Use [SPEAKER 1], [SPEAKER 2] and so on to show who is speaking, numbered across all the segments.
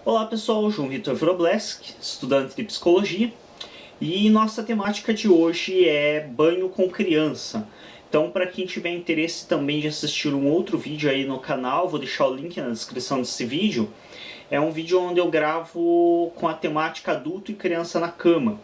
[SPEAKER 1] Olá pessoal, João Vitor Wrobleski, estudante de Psicologia, e nossa temática de hoje é banho com criança. Então, para quem tiver interesse também de assistir um outro vídeo aí no canal, vou deixar o link na descrição desse vídeo. É um vídeo onde eu gravo com a temática adulto e criança na cama.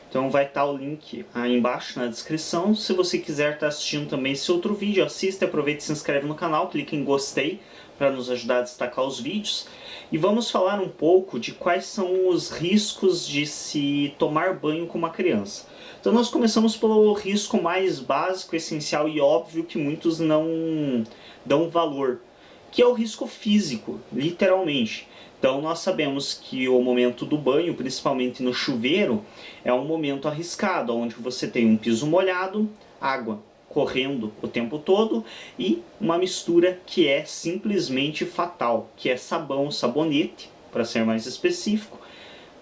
[SPEAKER 1] Então vai estar o link aí embaixo na descrição. Se você quiser estar assistindo também esse outro vídeo, assista, aproveita e se inscreve no canal, clique em gostei para nos ajudar a destacar os vídeos. E vamos falar um pouco de quais são os riscos de se tomar banho com uma criança. Então nós começamos pelo risco mais básico, essencial e óbvio que muitos não dão valor, que é o risco físico, literalmente. Então nós sabemos que o momento do banho, principalmente no chuveiro, é um momento arriscado, onde você tem um piso molhado, água correndo o tempo todo e uma mistura que é simplesmente fatal, que é sabão, sabonete, para ser mais específico,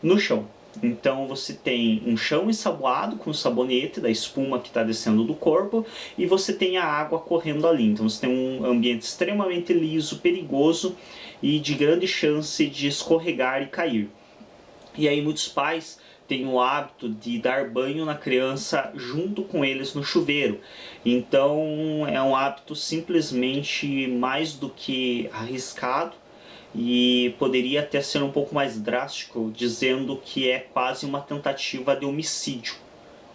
[SPEAKER 1] no chão. Então você tem um chão ensaboado com sabonete da espuma que está descendo do corpo e você tem a água correndo ali. Então você tem um ambiente extremamente liso, perigoso e de grande chance de escorregar e cair. E aí muitos pais têm o hábito de dar banho na criança junto com eles no chuveiro. Então é um hábito simplesmente mais do que arriscado e poderia até ser um pouco mais drástico, dizendo que é quase uma tentativa de homicídio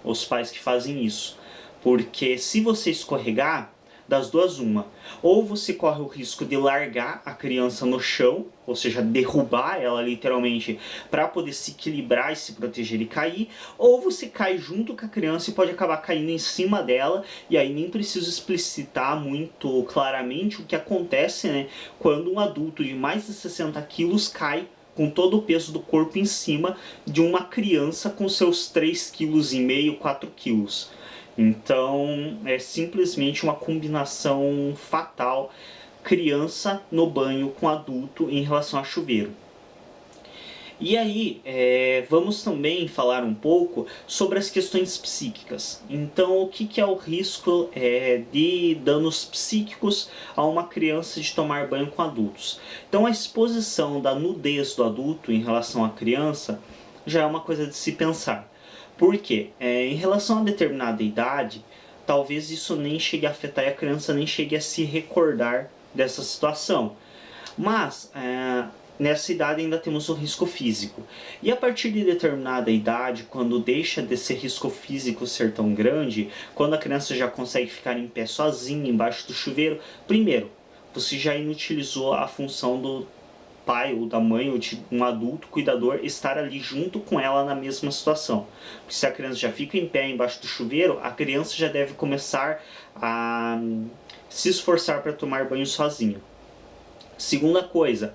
[SPEAKER 1] os pais que fazem isso. Porque se você escorregar, das duas uma, ou você corre o risco de largar a criança no chão, ou seja, derrubar ela literalmente para poder se equilibrar e se proteger e cair, ou você cai junto com a criança e pode acabar caindo em cima dela, e aí nem preciso explicitar muito claramente o que acontece, né, quando um adulto de mais de 60 quilos cai com todo o peso do corpo em cima de uma criança com seus 3,5 kg, 4 quilos. Então é simplesmente uma combinação fatal, criança no banho com adulto em relação a chuveiro. E aí, vamos também falar um pouco sobre as questões psíquicas. Então, o que é o risco de danos psíquicos a uma criança de tomar banho com adultos? Então, a exposição da nudez do adulto em relação à criança já é uma coisa de se pensar. Por quê? Em relação a determinada idade, talvez isso nem chegue a afetar e a criança nem chegue a se recordar dessa situação. Mas nessa idade ainda temos o risco físico. E a partir de determinada idade, quando deixa desse risco físico ser tão grande, quando a criança já consegue ficar em pé sozinha embaixo do chuveiro, primeiro, você já inutilizou a função do pai ou da mãe ou de um adulto cuidador estar ali junto com ela na mesma situação. Porque se a criança já fica em pé embaixo do chuveiro, a criança já deve começar a se esforçar para tomar banho sozinho. Segunda coisa,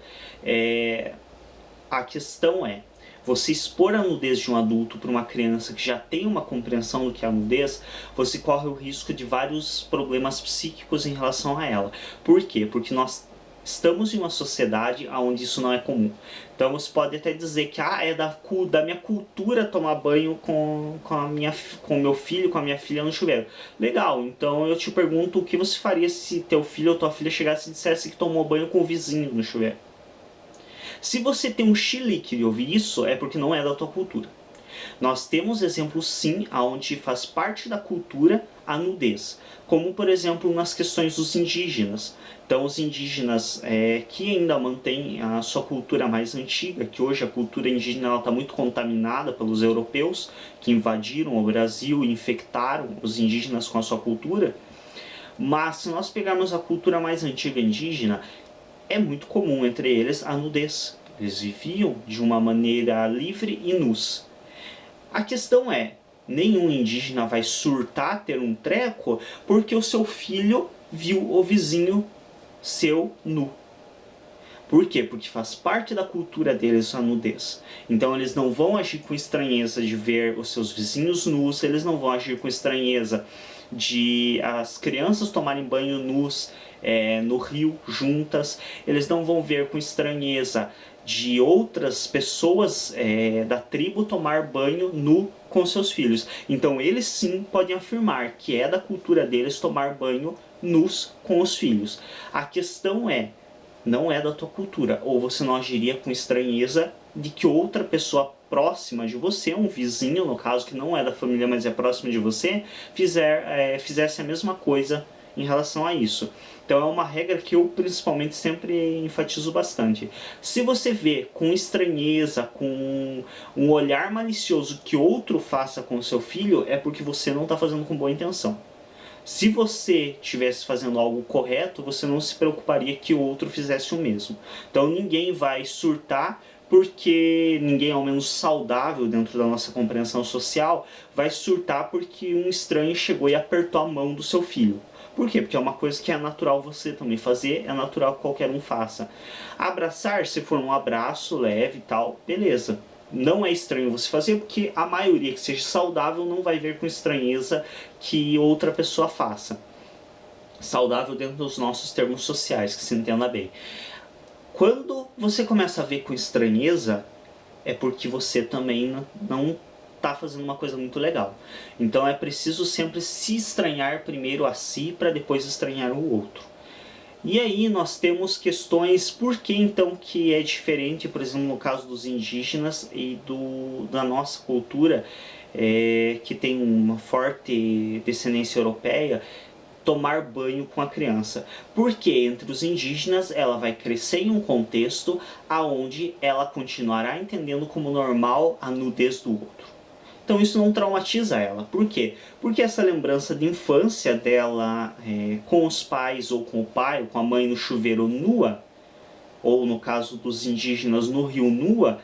[SPEAKER 1] a questão é, você expor a nudez de um adulto para uma criança que já tem uma compreensão do que é a nudez, você corre o risco de vários problemas psíquicos em relação a ela. Por quê? Porque nós estamos em uma sociedade onde isso não é comum. Então você pode até dizer que é da minha cultura tomar banho com o meu filho, com a minha filha no chuveiro. Legal, então eu te pergunto o que você faria se teu filho ou tua filha chegasse e dissesse que tomou banho com o vizinho no chuveiro. Se você tem um chilique de ouvir isso, é porque não é da tua cultura. Nós temos exemplos sim, onde faz parte da cultura a nudez, como por exemplo nas questões dos indígenas. Então os indígenas que ainda mantêm a sua cultura mais antiga, que hoje a cultura indígena está muito contaminada pelos europeus, que invadiram o Brasil e infectaram os indígenas com a sua cultura. Mas se nós pegarmos a cultura mais antiga indígena, é muito comum entre eles a nudez. Eles viviam de uma maneira livre e nus. A questão é, nenhum indígena vai surtar, ter um treco, porque o seu filho viu o vizinho seu nu. Por quê? Porque faz parte da cultura deles a nudez. Então eles não vão agir com estranheza de ver os seus vizinhos nus, eles não vão agir com estranheza de as crianças tomarem banho nus no rio juntas, eles não vão ver com estranheza de outras pessoas da tribo tomar banho nu com seus filhos. Então eles sim podem afirmar que é da cultura deles tomar banho nus com os filhos. A questão é, não é da tua cultura, ou você não agiria com estranheza de que outra pessoa próxima de você, um vizinho no caso, que não é da família, mas é próximo de você, fizesse a mesma coisa em relação a isso. Então é uma regra que eu principalmente sempre enfatizo bastante. Se você vê com estranheza, com um olhar malicioso que outro faça com o seu filho, é porque você não está fazendo com boa intenção. Se você estivesse fazendo algo correto, você não se preocuparia que o outro fizesse o mesmo. Então ninguém vai surtar, porque ninguém, ao menos saudável dentro da nossa compreensão social, vai surtar porque um estranho chegou e apertou a mão do seu filho. Por quê? Porque é uma coisa que é natural você também fazer, é natural que qualquer um faça. Abraçar, se for um abraço leve e tal, beleza. Não é estranho você fazer, porque a maioria que seja saudável não vai ver com estranheza que outra pessoa faça. Saudável dentro dos nossos termos sociais, que se entenda bem. Quando você começa a ver com estranheza, é porque você também não está fazendo uma coisa muito legal. Então é preciso sempre se estranhar primeiro a si, para depois estranhar o outro. E aí nós temos questões, por que então que é diferente, por exemplo, no caso dos indígenas e da nossa cultura, que tem uma forte descendência europeia, tomar banho com a criança. Porque entre os indígenas ela vai crescer em um contexto aonde ela continuará entendendo como normal a nudez do outro. Então isso não traumatiza ela. Por quê? Porque essa lembrança de infância dela com os pais, ou com o pai, ou com a mãe no chuveiro nua, ou no caso dos indígenas no rio nua,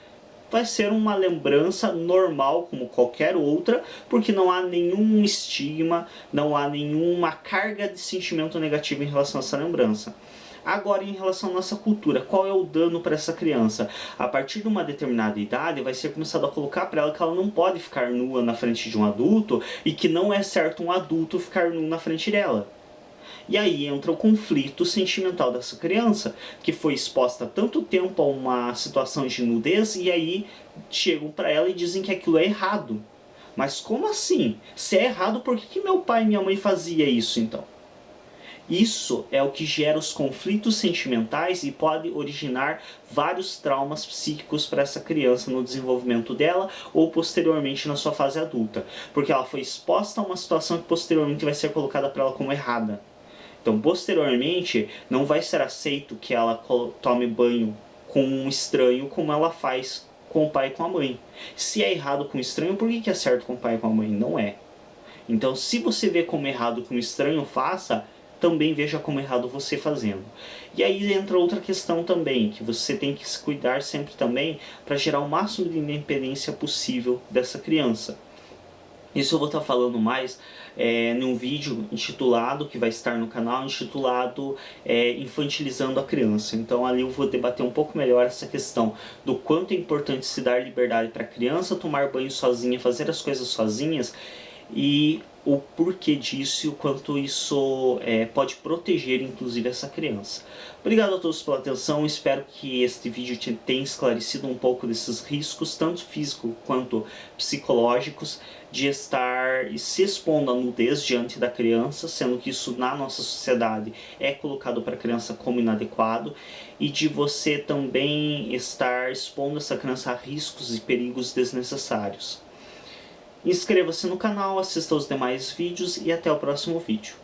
[SPEAKER 1] vai ser uma lembrança normal como qualquer outra, porque não há nenhum estigma, não há nenhuma carga de sentimento negativo em relação a essa lembrança. Agora, em relação à nossa cultura, qual é o dano para essa criança? A partir de uma determinada idade, vai ser começado a colocar para ela que ela não pode ficar nua na frente de um adulto, e que não é certo um adulto ficar nu na frente dela. E aí entra o conflito sentimental dessa criança, que foi exposta há tanto tempo a uma situação de nudez, e aí chegam para ela e dizem que aquilo é errado. Mas como assim? Se é errado, por que meu pai e minha mãe faziam isso então? Isso é o que gera os conflitos sentimentais e pode originar vários traumas psíquicos para essa criança no desenvolvimento dela, ou posteriormente na sua fase adulta. Porque ela foi exposta a uma situação que posteriormente vai ser colocada para ela como errada. Então, posteriormente, não vai ser aceito que ela tome banho com um estranho como ela faz com o pai e com a mãe. Se é errado com o estranho, por que é certo com o pai e com a mãe? Não é. Então, se você vê como errado que um estranho faça, também veja como errado você fazendo. E aí entra outra questão também, que você tem que se cuidar sempre também para gerar o máximo de independência possível dessa criança. Isso eu vou estar falando mais num vídeo intitulado, que vai estar no canal, intitulado Infantilizando a Criança. Então ali eu vou debater um pouco melhor essa questão do quanto é importante se dar liberdade para a criança tomar banho sozinha, fazer as coisas sozinhas, e o porquê disso e o quanto isso pode proteger inclusive essa criança. Obrigado a todos pela atenção, espero que este vídeo tenha esclarecido um pouco desses riscos, tanto físicos quanto psicológicos, de estar se expondo à nudez diante da criança, sendo que isso na nossa sociedade é colocado para a criança como inadequado, e de você também estar expondo essa criança a riscos e perigos desnecessários. Inscreva-se no canal, assista aos demais vídeos e até o próximo vídeo.